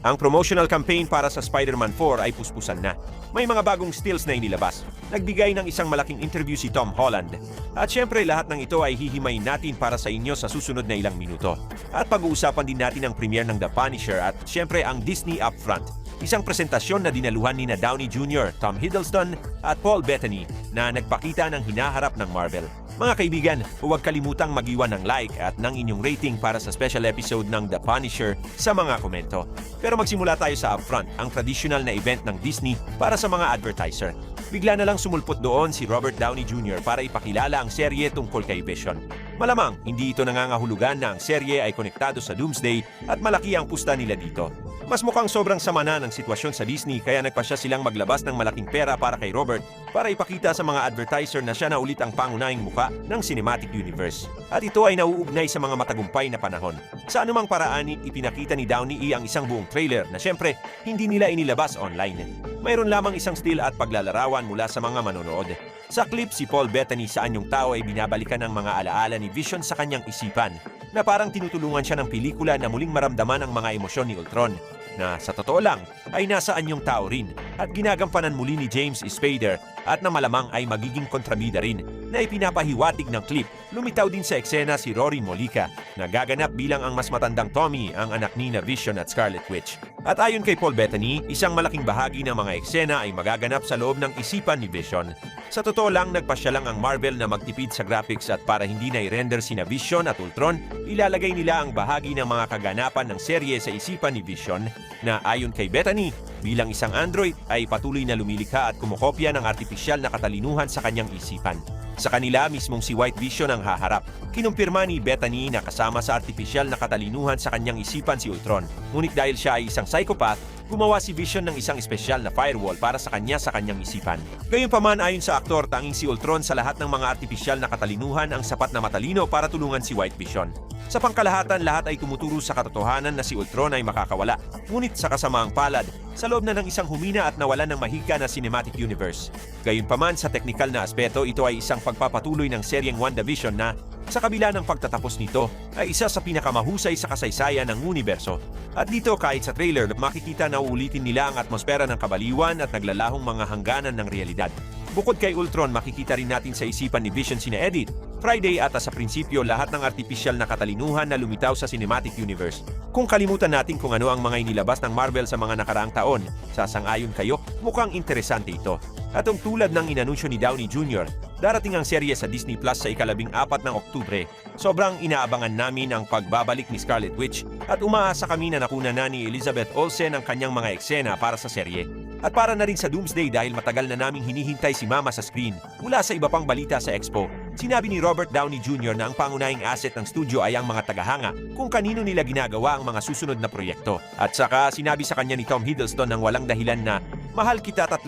Ang promotional campaign para sa Spider-Man 4 ay puspusan na. May mga bagong stills na inilabas. Nagbigay ng isang malaking interview si Tom Holland. At syempre lahat ng ito ay hihimayin natin para sa inyo sa susunod na ilang minuto. At pag-uusapan din natin ang premiere ng The Punisher at syempre ang Disney Upfront. Isang presentasyon na dinaluhan ni Downey Jr., Tom Hiddleston at Paul Bettany na nagpakita ng hinaharap ng Marvel. Mga kaibigan, huwag kalimutang mag-iwan ng like at ng inyong rating para sa special episode ng The Punisher sa mga komento. Pero magsimula tayo sa Upfront, ang traditional na event ng Disney para sa mga advertiser. Bigla na lang sumulpot doon si Robert Downey Jr. para ipakilala ang serye tungkol kay Vision. Malamang, hindi ito nangangahulugan na ang serye ay konektado sa Doomsday at malaki ang pusta nila dito. Mas mukhang sobrang sama na ng sitwasyon sa Disney kaya nagpasya silang maglabas ng malaking pera para kay Robert para ipakita sa mga advertiser na siya na ulit ang pangunahing muka ng Cinematic Universe. At ito ay nauugnay sa mga matagumpay na panahon. Sa anumang paraan, ipinakita ni Downey ang isang buong trailer na syempre hindi nila inilabas online. Mayroon lamang isang still at paglalarawan mula sa mga manonood. Sa clip, si Paul Bettany sa anyong tao ay binabalikan ng mga alaala ni Vision sa kanyang isipan na parang tinutulungan siya ng pelikula na muling maramdaman ang mga emosyon ni Ultron na sa totoo lang ay nasa anyong tao rin at ginagampanan muli ni James Spader at na malamang ay magiging kontrabida rin na ipinapahiwatig ng clip. Lumitaw din sa eksena si Rory Mollica na gaganap bilang ang mas matandang Tommy, ang anak ni Vision at Scarlet Witch. At ayon kay Paul Bettany, isang malaking bahagi ng mga eksena ay magaganap sa loob ng isipan ni Vision. Sa totoo lang, nagpasya lang ang Marvel na magtipid sa graphics at para hindi na i-render sina Vision at Ultron, ilalagay nila ang bahagi ng mga kaganapan ng serye sa isipan ni Vision na ayon kay Bettany, bilang isang android ay patuloy na lumilikha at kumokopya ng artipisyal na katalinuhan sa kanyang isipan. Sa kanila, mismong si White Vision ang haharap. Kinumpirma ni Bettany na kasama sa artipisyal na katalinuhan sa kanyang isipan si Ultron. Ngunit dahil siya ay isang psychopath, gumawa si Vision ng isang espesyal na firewall para sa kanyang isipan. Gayunpaman ayon sa aktor, tanging si Ultron sa lahat ng mga artipisyal na katalinuhan ang sapat na matalino para tulungan si White Vision. Sa pangkalahatan, lahat ay tumuturo sa katotohanan na si Ultron ay makakawala. Ngunit sa kasamaang palad, sa loob na ng isang humina at nawalan ng mahika na cinematic universe. Gayunpaman sa teknikal na aspeto, ito ay isang pagpapatuloy ng seryeng WandaVision na sa kabila ng pagtatapos nito ay isa sa pinakamahusay sa kasaysayan ng universo. At dito kahit sa trailer makikita na uulitin nila ang atmosfera ng kabaliwan at naglalahong mga hangganan ng realidad. Bukod kay Ultron, makikita rin natin sa isipan ni Vision sina Edith, Friday at sa prinsipyo lahat ng artipisyal na katalinuhan na lumitaw sa cinematic universe. Kung kalimutan natin kung ano ang mga inilabas ng Marvel sa mga nakaraang taon, sasang-ayon kayo, mukhang interesante ito. At ang tulad ng inanunsyo ni Downey Jr., darating ang serye sa Disney Plus sa ika-14 ng Oktubre. Sobrang inaabangan namin ang pagbabalik ni Scarlet Witch at umaasa kami na nakuna na ni Elizabeth Olsen ang kanyang mga eksena para sa serye. At para na rin sa Doomsday dahil matagal na naming hinihintay si Mama sa screen. Mula sa iba pang balita sa Expo, sinabi ni Robert Downey Jr. na ang pangunahing asset ng studio ay ang mga tagahanga kung kanino nila ginagawa ang mga susunod na proyekto. At saka sinabi sa kanya ni Tom Hiddleston ng walang dahilan na mahal kita 3,000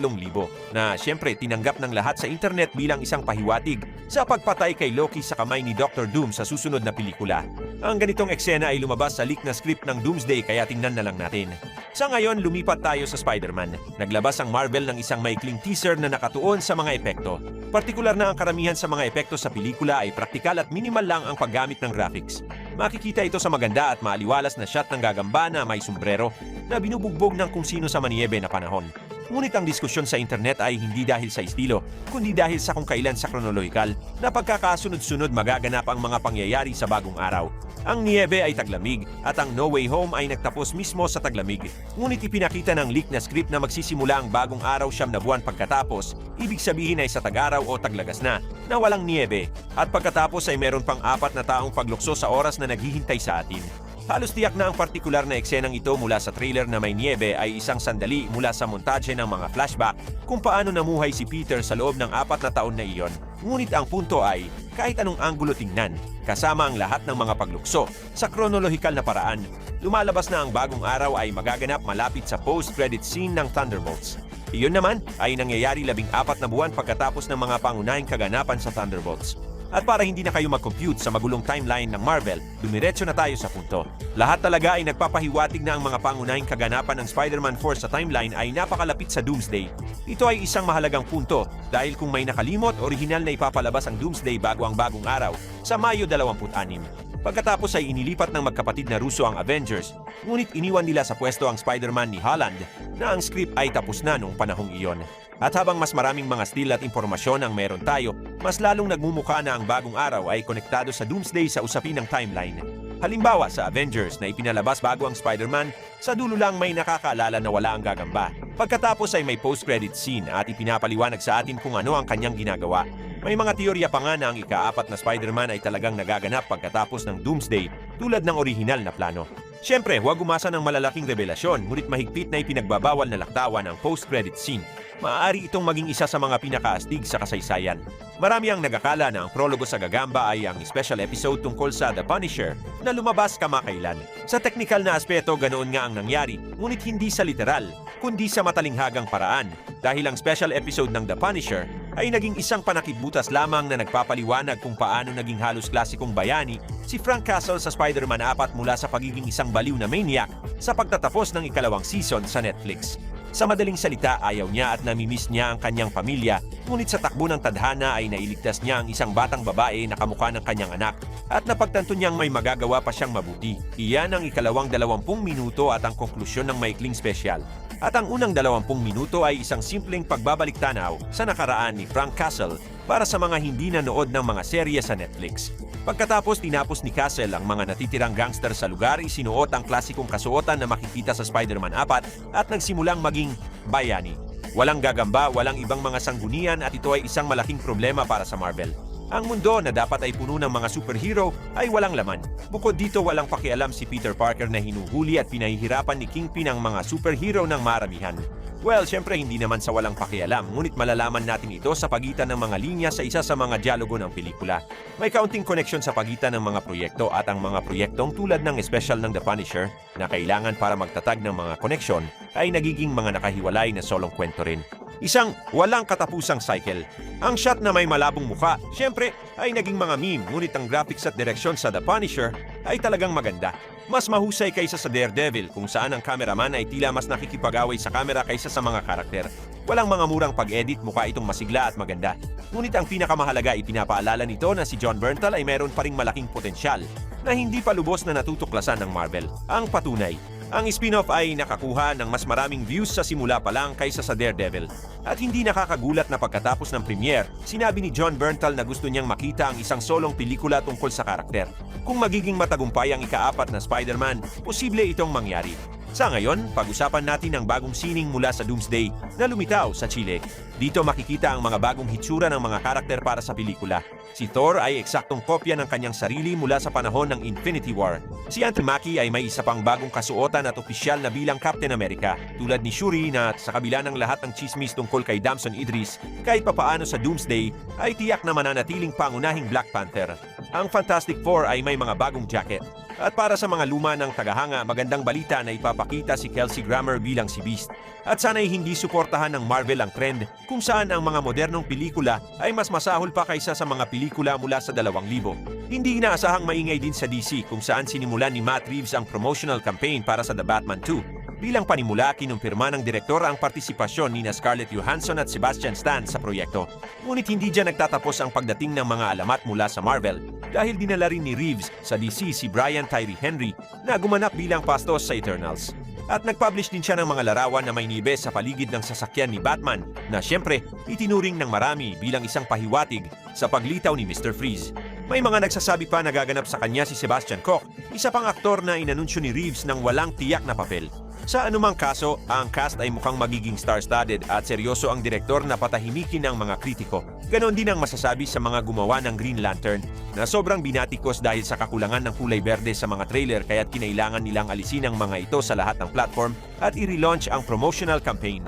na siyempre tinanggap ng lahat sa internet bilang isang pahiwatig sa pagpatay kay Loki sa kamay ni Dr. Doom sa susunod na pelikula. Ang ganitong eksena ay lumabas sa leak na script ng Doomsday kaya tingnan na lang natin. Sa ngayon, lumipat tayo sa Spider-Man. Naglabas ang Marvel ng isang maikling teaser na nakatuon sa mga epekto. Partikular na ang karamihan sa mga epekto sa pelikula ay praktikal at minimal lang ang paggamit ng graphics. Makikita ito sa maganda at maaliwalas na shot ng gagamba na may sombrero na binubugbog ng kung sino sa maniebe na panahon. Ngunit ang diskusyon sa internet ay hindi dahil sa estilo, kundi dahil sa kung kailan sa kronolohikal na pagkakasunod-sunod magaganap ang mga pangyayari sa bagong araw. Ang niebe ay taglamig at ang No Way Home ay nagtapos mismo sa taglamig. Ngunit ipinakita ng leak na script na magsisimula ang bagong araw 9 na buwan pagkatapos, ibig sabihin ay sa tag-araw o taglagas na walang niebe. At pagkatapos ay meron pang 4 na taong paglukso sa oras na naghihintay sa atin. Halos tiyak na ang partikular na eksenang ito mula sa trailer na may niebe ay isang sandali mula sa montaje ng mga flashback kung paano namuhay si Peter sa loob ng 4 na taon na iyon. Ngunit ang punto ay, kahit anong anggulo tingnan, kasama ang lahat ng mga paglukso sa kronolohikal na paraan, lumalabas na ang bagong araw ay magaganap malapit sa post-credit scene ng Thunderbolts. Iyon naman ay nangyayari 14 na buwan pagkatapos ng mga pangunahing kaganapan sa Thunderbolts. At para hindi na kayo mag-compute sa magulong timeline ng Marvel, dumiretso na tayo sa punto. Lahat talaga ay nagpapahiwatig na ang mga pangunahing kaganapan ng Spider-Man 4 sa timeline ay napakalapit sa Doomsday. Ito ay isang mahalagang punto dahil kung may nakalimot, orihinal na ipapalabas ang Doomsday bago ang bagong araw sa Mayo 26. Pagkatapos ay inilipat ng magkapatid na Russo ang Avengers, ngunit iniwan nila sa pwesto ang Spider-Man ni Holland na ang script ay tapos na noong panahong iyon. At habang mas maraming mga still at impormasyon ang meron tayo, mas lalong nagmumukha na ang bagong araw ay konektado sa Doomsday sa usapin ng timeline. Halimbawa sa Avengers na ipinalabas bago ang Spider-Man, sa dulo lang may nakakaalala na wala ang gagamba. Pagkatapos ay may post-credit scene at ipinapaliwanag sa atin kung ano ang kanyang ginagawa. May mga teorya pa nga na ang ika-4 na Spider-Man ay talagang nagaganap pagkatapos ng Doomsday tulad ng orihinal na plano. Siyempre, huwag umasa ng malalaking revelasyon, ngunit mahigpit na ipinagbabawal na laktawan ang post-credit scene. Maaari itong maging isa sa mga pinakaastig sa kasaysayan. Marami ang nagakala na ang prologo sa Gagamba ay ang special episode tungkol sa The Punisher na lumabas kamakailan. Sa teknikal na aspeto, ganoon nga ang nangyari, ngunit hindi sa literal, kundi sa matalinghagang paraan. Dahil ang special episode ng The Punisher ay naging isang panakitbutas lamang na nagpapaliwanag kung paano naging halos klasikong bayani si Frank Castle sa Spider-Man 4 mula sa pagiging isang baliw na maniac sa pagtatapos ng ikalawang season sa Netflix. Sa madaling salita, ayaw niya at namimiss niya ang kanyang pamilya, ngunit sa takbo ng tadhana ay nailigtas niya ang isang batang babae na kamukha ng kanyang anak at napagtanto niyang may magagawa pa siyang mabuti. Iyan ang ikalawang 20 minuto at ang konklusyon ng maikling spesyal. At ang unang 20 minuto ay isang simpleng pagbabalik tanaw sa nakaraan ni Frank Castle para sa mga hindi nanood ng mga serye sa Netflix. Pagkatapos tinapos ni Castle ang mga natitirang gangster sa lugar, isinuot ang klasikong kasuotan na makikita sa Spider-Man 4 at nagsimulang maging bayani. Walang gagamba, walang ibang mga sanggunian at ito ay isang malaking problema para sa Marvel. Ang mundo na dapat ay puno ng mga superhero ay walang laman. Bukod dito, walang pakialam si Peter Parker na hinuhuli at pinahihirapan ni Kingpin ang mga superhero ng maramihan. Well, syempre hindi naman sa walang pakialam, ngunit malalaman natin ito sa pagitan ng mga linya sa isa sa mga dialogo ng pelikula. May kaunting connection sa pagitan ng mga proyekto at ang mga proyektong tulad ng special ng The Punisher na kailangan para magtatag ng mga koneksyon ay nagiging mga nakahiwalay na solong kwento rin. Isang walang katapusang cycle. Ang shot na may malabong mukha, syempre, ay naging mga meme, ngunit ang graphics at direksyon sa The Punisher ay talagang maganda. Mas mahusay kaysa sa Daredevil kung saan ang cameraman ay tila mas nakikipag-away sa camera kaysa sa mga karakter. Walang mga murang pag-edit, mukha itong masigla at maganda. Ngunit ang pinakamahalaga, ipinapaalala nito na si Jon Bernthal ay meron pa ring malaking potensyal na hindi pa lubos na natutuklasan ng Marvel. Ang patunay, ang spin-off ay nakakuha ng mas maraming views sa simula pa lang kaysa sa Daredevil. At hindi nakakagulat na pagkatapos ng premiere, sinabi ni Jon Bernthal na gusto niyang makita ang isang solong pelikula tungkol sa karakter. Kung magiging matagumpay ang ika-4 na Spider-Man, posible itong mangyari. Sa ngayon, pag-usapan natin ang bagong sining mula sa Doomsday na lumitaw sa Chile. Dito makikita ang mga bagong hitsura ng mga karakter para sa pelikula. Si Thor ay eksaktong kopya ng kanyang sarili mula sa panahon ng Infinity War. Si Anthony Mackie ay may isa pang bagong kasuotan at opisyal na bilang Captain America, tulad ni Shuri na sa kabila ng lahat ng chismis tungkol kay Damson Idris, kahit papaano sa Doomsday ay tiyak na mananatiling pangunahing Black Panther. Ang Fantastic Four ay may mga bagong jacket. At para sa mga luma ng tagahanga, magandang balita na ipapakita si Kelsey Grammer bilang si Beast. At sana'y hindi suportahan ng Marvel ang trend kung saan ang mga modernong pelikula ay mas masahol pa kaysa sa mga pelikula mula sa 2000. Hindi inaasahang maingay din sa DC kung saan sinimulan ni Matt Reeves ang promotional campaign para sa The Batman 2. Bilang panimula, kinumpirma ng direktor ang partisipasyon ni Scarlett Johansson at Sebastian Stan sa proyekto. Ngunit hindi dyan nagtatapos ang pagdating ng mga alamat mula sa Marvel dahil dinala rin ni Reeves sa DC si Brian Tyree Henry na gumanap bilang Pastos sa Eternals. At nag-publish din siya ng mga larawan na may nibe sa paligid ng sasakyan ni Batman na siyempre itinuring ng marami bilang isang pahiwatig sa paglitaw ni Mr. Freeze. May mga nagsasabi pa na gaganap sa kanya si Sebastian Koch, isa pang aktor na inanunsyo ni Reeves ng walang tiyak na papel. Sa anumang kaso, ang cast ay mukhang magiging star-studded at seryoso ang direktor na patahimikin ang mga kritiko. Ganon din ang masasabi sa mga gumawa ng Green Lantern na sobrang binatikos dahil sa kakulangan ng kulay berde sa mga trailer kaya't kinailangan nilang alisin ang mga ito sa lahat ng platform at i-relaunch ang promotional campaign.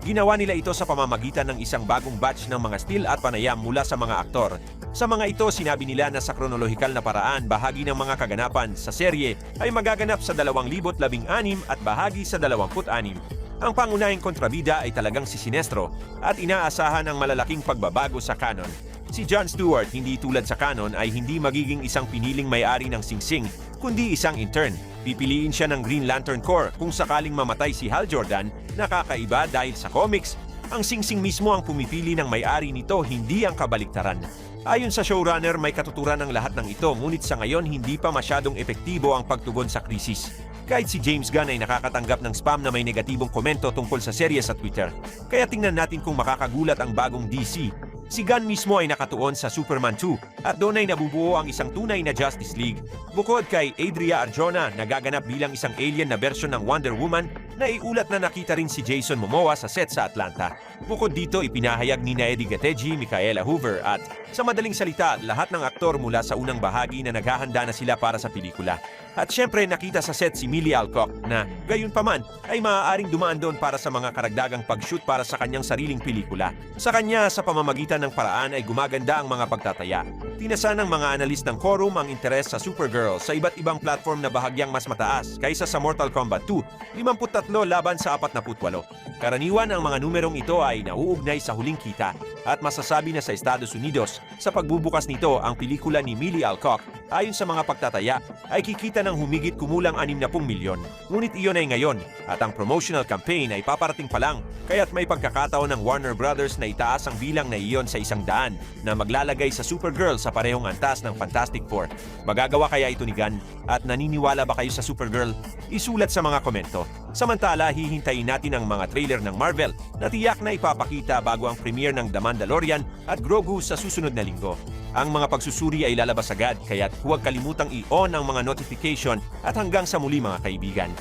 Ginawa nila ito sa pamamagitan ng isang bagong batch ng mga still at panayam mula sa mga aktor. Sa mga ito, sinabi nila na sa kronolohikal na paraan, bahagi ng mga kaganapan sa serye ay magaganap sa 2016 at bahagi sa 26. Ang pangunahing kontrabida ay talagang si Sinestro at inaasahan ang malalaking pagbabago sa canon. Si Jon Stewart, hindi tulad sa canon, ay hindi magiging isang piniling may-ari ng singsing, kundi isang intern. Pipiliin siya ng Green Lantern Corps kung sakaling mamatay si Hal Jordan. Nakakaiba dahil sa comics, ang singsing mismo ang pumipili ng may-ari nito, hindi ang kabaliktaran. Ayon sa showrunner, may katuturan ng lahat ng ito, ngunit sa ngayon hindi pa masyadong epektibo ang pagtugon sa krisis. Kahit si James Gunn ay nakakatanggap ng spam na may negatibong komento tungkol sa serye sa Twitter. Kaya tingnan natin kung makakagulat ang bagong DC. Si Gunn mismo ay nakatuon sa Superman 2 at doon ay nabubuo ang isang tunay na Justice League. Bukod kay Adria Arjona na gaganap bilang isang alien na bersyon ng Wonder Woman, naiulat na nakita rin si Jason Momoa sa set sa Atlanta. Bukod dito, ipinahayag ni Eddie Gateji, Micaela Hoover at sa madaling salita, lahat ng aktor mula sa unang bahagi na naghahanda na sila para sa pelikula. At syempre nakita sa set si Millie Alcock na gayunpaman ay maaaring dumaan doon para sa mga karagdagang pag-shoot para sa kanyang sariling pelikula. Sa kanya, sa pamamagitan ng paraan ay gumaganda ang mga pagtataya. Tinasa ng mga analis ng Quorum ang interes sa Supergirl sa iba't ibang platform na bahagyang mas mataas kaysa sa Mortal Kombat 2, 53 laban sa 48. Karaniwan ang mga numerong ito ay nauugnay sa huling kita at masasabi na sa Estados Unidos sa pagbubukas nito ang pelikula ni Millie Alcock ayon sa mga pagtataya ay kikita ng humigit kumulang 60 milyon. Ngunit iyon ay ngayon at ang promotional campaign ay paparating pa lang kaya't may pagkakataon ng Warner Brothers na itaas ang bilang na iyon sa 100 na maglalagay sa Supergirl sa parehong antas ng Fantastic Four. Magagawa kaya ito ni Gunn at naniniwala ba kayo sa Supergirl? Isulat sa mga komento. Samantala, hihintayin natin ang mga trailer ng Marvel na tiyak na ipapakita bago ang premiere ng The Mandalorian at Grogu sa susunod na linggo. Ang mga pagsusuri ay lalabas agad kaya't huwag kalimutang i-on ang mga notification at hanggang sa muli mga kaibigan.